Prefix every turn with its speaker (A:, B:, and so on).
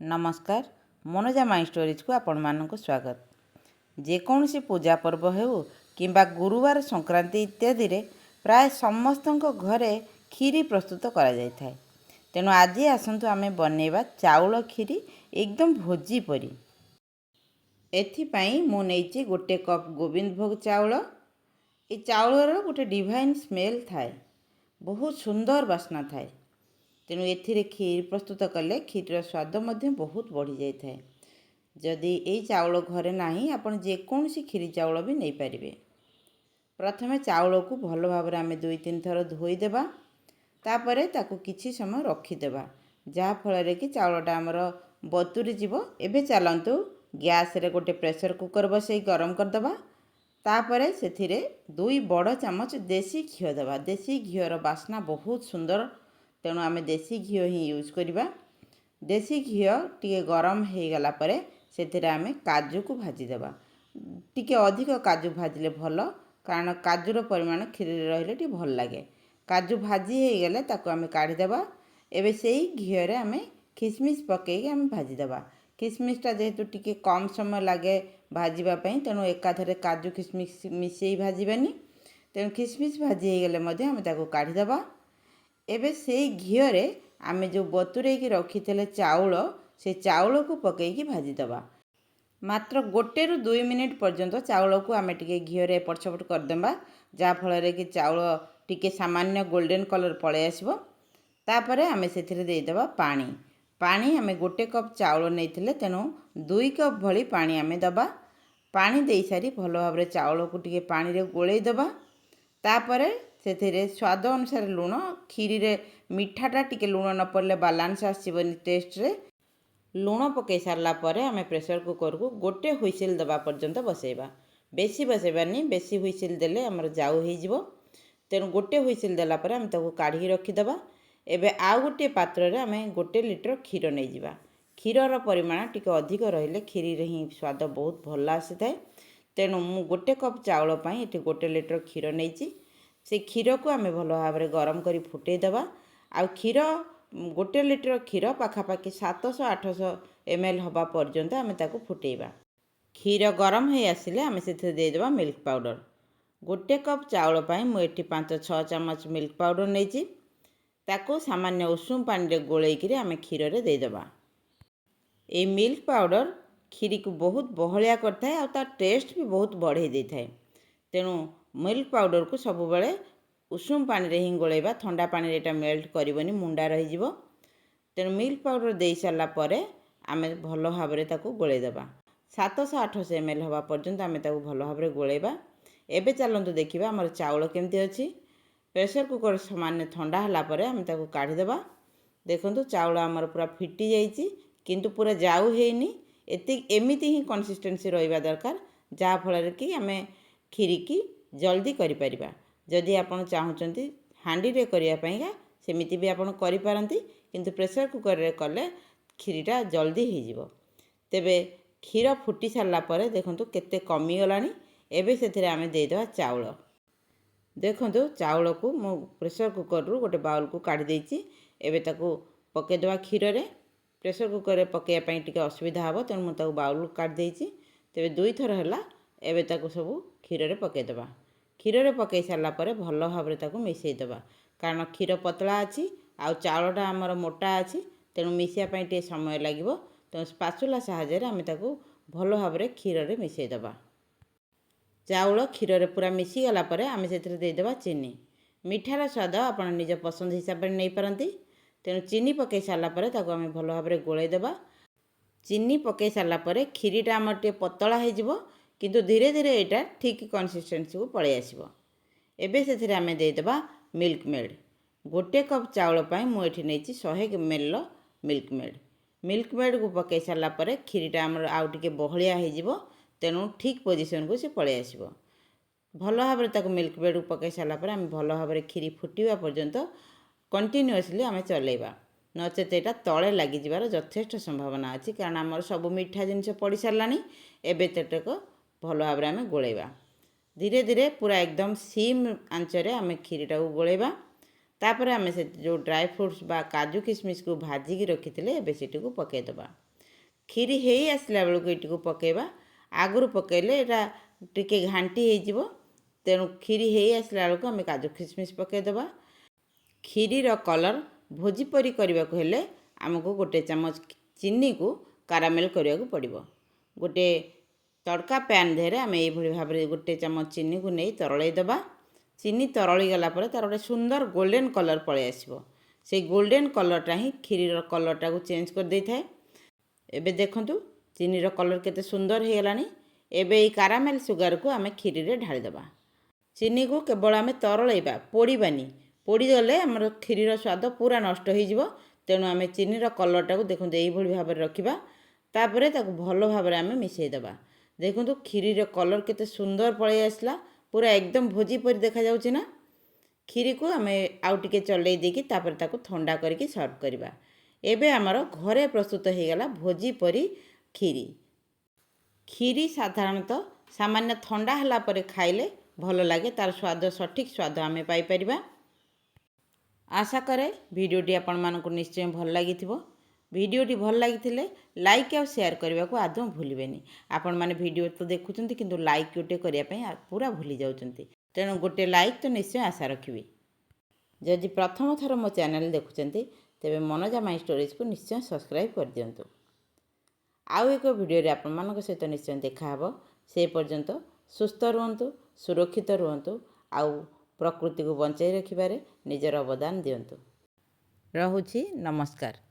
A: नमस्कार Manoja my stories को आपण मानक स्वागत। जेकोसी पूजा पर्व हेउ किंबा गुरुवार संक्रांति इत्यादि रे प्राय समस्त घरे खीरी प्रस्तुत करा जाय थाए। तेणु आज आसतु आमे बनेबा चाउल खीरी एकदम भोजी परी। एथिपाई मु नेइची गोटे कप गोविंद भोग चाउल। ए चाउलर गोटे डिवाइन स्मेल थाए, बहुत सुंदर बास्ना थाए। तेणु एथिरे खीर प्रस्तुत कले खीर स्वाद मध्य बहुत बढ़ी जाए थाए। जदि यही चाउल घरे नाही आपण जेकोसी खीरी चाउल भी नहीं पारिबे। प्रथमे चाउल को भल भाव आमे 2-3 थर धोईदेबा, तापरे ताकू किछि समय रखीदेबा, जहा फल कि चाउलटा आमर बतुरी जीवो। एबे चलंतु गैस रे गोटे प्रेशर कुकर बसई गरम करदबा। तापरे सेथिरे 2 बड़ चामच देसी घिओ देबा। देसी घिओर बास्ना बहुत सुंदर, तेणु आमे देसी घिओ ही यूज करिबा। देसी घिओ टिके गरम हो गला परे सेथिरे आमे काजू को भाजी देबा। टिके अधिक काजू भाजिले भल, कारण काजूर परिमाण खीर रहिले टिके भल लागे। काजू भाजी हो गले ताको आमे काढ़ी देबा। एबे सेही घिओ रे आमे किसमिस पकेई आमे भाजी देबा। किसमिसटा जेहेतु टिके कम समय लागे भाजीबा पई, तेणु एकाथरे काजू किसमिस मिसेई भाजीबानी। तेणु किसमिस भाजी हो गले मध्ये आमे ताको काढ़ी देबा। एबे से घिओ रे आमे जो बतुरे की रखी चाउल, से चाउल को पकईकी भाजी दबा। मात्र 1-2 मिनिट पर्यंत चाउल को आमे टिके घिओ रे एपट सेपट करदेबा, जहा फल कि चाउल टिके सामान्य गोल्डन कलर पळे आसीबो। तापरे आमे सेथिरे देई देबा पानी। पानी आमे 1 कप चाउल नेइथिले, तेणु 2 कप भली पानी आमे दबा। पानी देई सारी भल भाव चाउल को टिके पानी रे गोळेई दबा। तापरे सेथिरे स्वाद अनुसार लुण, खीरी रे मिठाटा टिके लुण न पड़ले बालांस आसीबनी टेस्ट रे। लुण पकई सारला परे आमे प्रेशर कुकर को गोटे हुइसिल दबा पर्यंत बसैबा। बेसी बसैबानी, बेसी हुइसिल देले हमर जाऊ हो जिवो। तेणु गोटे हुइसिल देला परे आमे ताको काढ़ी रखी दबा। एबे आउ गोटे पात्र रे आमे 1 लिटर खीर नै जिबा। खीरर परिमाण टिके अधिक रहिले खीरी रे ही स्वाद बहुत भल आसी थाए। तेणु मु 1 कप चाउल पई एठी 1 लिटर खीर नैची। से क्षीर को आमे भल भाव गरम करी फुटई दबा। आ क्षीर 1 लिटर क्षीर पाखापाखि 700-800 ml हवा पर्यंत आमे ताको फुटेइबा। क्षीर गरम हो आसिले आमे सेथिरे देई देबा मिल्क पाउडर। 1 कप चाउल पई मु एठी 5-6 चामच मिल्क पाउडर नेइची। ताको सामान्य उषुम पानी रे गोळेई आमे क्षीर रे देई देबा। ए मिल्क पाउडर खीरी को बहुत बहलिया करथाए आ ता टेस्ट भी बहुत बढ़े देई थाए। तेणु मिल्क पाउडर को सब बेले उषुम पानी रे ही गोळेबा। ठंडा पानी रे एटा मेल्ट करबनी, मुंडा रही जिवो। तेणु मिल्क पाउडर देई सारला परे आमे भल भाव ताको गोळेई देबा। 700-800 ml हवा पर्यंत आमे ताको भल भाव गोळेबा। एबे चलंतु देखिबा हमर चाउल केमती अछि। प्रेशर कुकर सामान्य ठंडा हला परे आमे ताको काढ़ी देबा। देखंतु चाउल हमर पूरा फिटी जाईची, किंतु पूरा जाऊ हेइनी। एमिति ही कंसिस्टेंसी रहिबा दरकार, जहा फल कि आमे खीरी की जल्दी करि परिबा। जदि आपण चाहुचंती हांडी रे करिया पईगा सेमिति भी आपण करि पारंती, किंतु प्रेशर कुकर रे कले खीरीटा जल्दी हो जिवो। तेबे क्षीर फुटी सारला परे देखंतु केते कमी गलानी। एबे सेथिरे आमे देई देबा चाउल। देखंतु चाउल को मु प्रेशर कुकर रु गोटे बाउल को काढी देइची। एबे ताको पके देबा क्षीर रे। प्रेशर कुकर रे पकेया पई टिके असुविधा हबो, तेणु मु ताको बाउल काढी देइची। तेबे 2 थर हला। एबे ताको सब क्षीर रे पके देबा। क्षीर रे पकई सारला परे भल भाव ताको मिसई देबा, कारण क्षीर पतला अछि आ चाउलटा हमर मोटा अछि। तेणु मिसिया पई टे समय लागिवो। तेणु स्पाचुला साहाय्य रे आमे ताको भल भाव क्षीर रे मिसई देबा। चाउल क्षीर रे पूरा मिसी गला परे आमे सेथिरे देई देबा चीनी। मिठार स्वाद आपण निज पसंद हिसाब रे नै परंती। तेणु चीनी पकई सारला परे ताको आमे भल भाव गोळेई देबा। चीनी पकई सारला परे खीरीटा हमर टे पतला हो जिवो, किंतु धीरे धीरे एटा ठीक कंसिस्टेंसी को पळे आसीबो। एबे सेथिरे आमे देई देबा मिल्क मेड। 1 कप चाउल पई मु एठी नेची 100 ml milk made. Milk made को पकई सारला परे खीरीटा हमर आउ टिके बहलिया हो जिवो। तेणु ठीक पोजिशन को से पळे आसीबो। भल भाव ताको मिल्क मेड को पकई सारला परे आमे भल भाव खीरी फुटिबा पर्यंत कंटिन्यूअसली आमे चलेइबा, नचेत एटा तळे लागि जिवार यथेष्ट संभावना अछि, कारण हमर सब मिठा जिनिस पड़ी सारलानी। एबे तेटको भल भाव आमे गोळेइबा। धीरे धीरे पूरा एकदम सिम आंचरे आमे खीरीटा को गोळेइबा। तापरे आमे से जो ड्राई फ्रूट्स बा काजू किशमिश को भाजी की रखिथिले एबे सेटी को पके देबा। କ୍ଷୀରି ହେଇ ଆସିଲା ବେଳକୁ ଏଇଟିକୁ ପକାଇବା। ଆଗରୁ ପକାଇଲେ ଏଇଟା ଟିକେ ଘାଣ୍ଟି ହେଇଯିବ, ତେଣୁ କ୍ଷୀରି ହେଇ ଆସିଲା ବେଳକୁ ଆମେ କାଜୁ ଖିସମିସ୍ ପକାଇଦେବା। କ୍ଷୀରିର କଲର୍ ଭୋଜି ପରି କରିବାକୁ ହେଲେ ଆମକୁ ଗୋଟେ ଚାମଚ ଚିନିକୁ କାରାମେଲ କରିବାକୁ ପଡ଼ିବ। ଗୋଟେ ତଡ଼କା ପ୍ୟାନ୍ ଦେହରେ ଆମେ ଏଇଭଳି ଭାବରେ ଗୋଟେ ଚାମଚ ଚିନିକୁ ନେଇ ତରଳେଇ ଦେବା। ଚିନି ତରଳି ଗଲା ପରେ ତା'ର ଗୋଟେ ସୁନ୍ଦର ଗୋଲ୍ଡେନ୍ କଲର୍ ପଳାଇ ଆସିବ। ସେଇ ଗୋଲ୍ଡେନ୍ କଲର୍ଟା ହିଁ କ୍ଷୀରିର କଲର୍ଟାକୁ ଚେଞ୍ଜ କରିଦେଇଥାଏ। ଏବେ ଦେଖନ୍ତୁ ଚିନିର କଲର୍ କେତେ ସୁନ୍ଦର ହେଇଗଲାଣି। ଏବେ ଏଇ କାରାମେଲ ସୁଗାରକୁ ଆମେ କ୍ଷୀରିରେ ଢାଳିଦେବା। ଚିନିକୁ କେବଳ ଆମେ ତରଳେଇବା, ପୋଡ଼ିବାନି। ପୋଡ଼ିଗଲେ ଆମର କ୍ଷୀରିର ସ୍ୱାଦ ପୁରା ନଷ୍ଟ ହୋଇଯିବ। ତେଣୁ ଆମେ ଚିନିର କଲର୍ଟାକୁ ଦେଖନ୍ତୁ ଏଇଭଳି ଭାବରେ ରଖିବା। ତାପରେ ତାକୁ ଭଲ ଭାବରେ ଆମେ ମିଶାଇ ଦେବା। ଦେଖନ୍ତୁ କ୍ଷୀରିର କଲର୍ କେତେ ସୁନ୍ଦର ପଳାଇ ଆସିଲା, ପୁରା ଏକଦମ ଭୋଜି ପରି ଦେଖାଯାଉଛି ନା। କ୍ଷୀରିକୁ ଆମେ ଆଉ ଟିକେ ଚଲେଇ ଦେଇକି ତାପରେ ତାକୁ ଥଣ୍ଡା କରିକି ସର୍ଭ କରିବା। ଏବେ ଆମର ଘରେ ପ୍ରସ୍ତୁତ ହୋଇଗଲା ଭୋଜି ପରି କ୍ଷୀରି। କ୍ଷୀରି ସାଧାରଣତଃ ସାମାନ୍ୟ ଥଣ୍ଡା ହେଲା ପରେ ଖାଇଲେ ଭଲ ଲାଗେ, ତା'ର ସ୍ୱାଦ ସଠିକ୍ ସ୍ୱାଦ ଆମେ ପାଇପାରିବା। ଆଶା କରେ ଭିଡ଼ିଓଟି ଆପଣମାନଙ୍କୁ ନିଶ୍ଚୟ ଭଲ ଲାଗିଥିବ। ଭିଡ଼ିଓଟି ଭଲ ଲାଗିଥିଲେ ଲାଇକ୍ ଆଉ ସେୟାର କରିବାକୁ ଆଦୌ ଭୁଲିବେନି। ଆପଣମାନେ ଭିଡ଼ିଓ ତ ଦେଖୁଛନ୍ତି କିନ୍ତୁ ଲାଇକ୍ ଗୋଟେ କରିବା ପାଇଁ ପୁରା ଭୁଲି ଯାଉଛନ୍ତି। ତେଣୁ ଗୋଟେ ଲାଇକ୍ ତ ନିଶ୍ଚୟ ଆଶା ରଖିବି। ଯଦି ପ୍ରଥମ ଥର ମୋ ଚ୍ୟାନେଲ ଦେଖୁଛନ୍ତି ତେବେ ମନୋଜା ମାଇ ଷ୍ଟୋରିଜକୁ ନିଶ୍ଚୟ ସବସ୍କ୍ରାଇବ୍ କରିଦିଅନ୍ତୁ। ଆଉ ଏକ ଭିଡ଼ିଓରେ ଆପଣମାନଙ୍କ ସହିତ ନିଶ୍ଚୟ ଦେଖାହେବ। ସେ ପର୍ଯ୍ୟନ୍ତ ସୁସ୍ଥ ରୁହନ୍ତୁ, ସୁରକ୍ଷିତ ରୁହନ୍ତୁ, ଆଉ ପ୍ରକୃତିକୁ ବଞ୍ଚାଇ ରଖିବାରେ ନିଜର ଅବଦାନ ଦିଅନ୍ତୁ। ରହୁଛି, ନମସ୍କାର।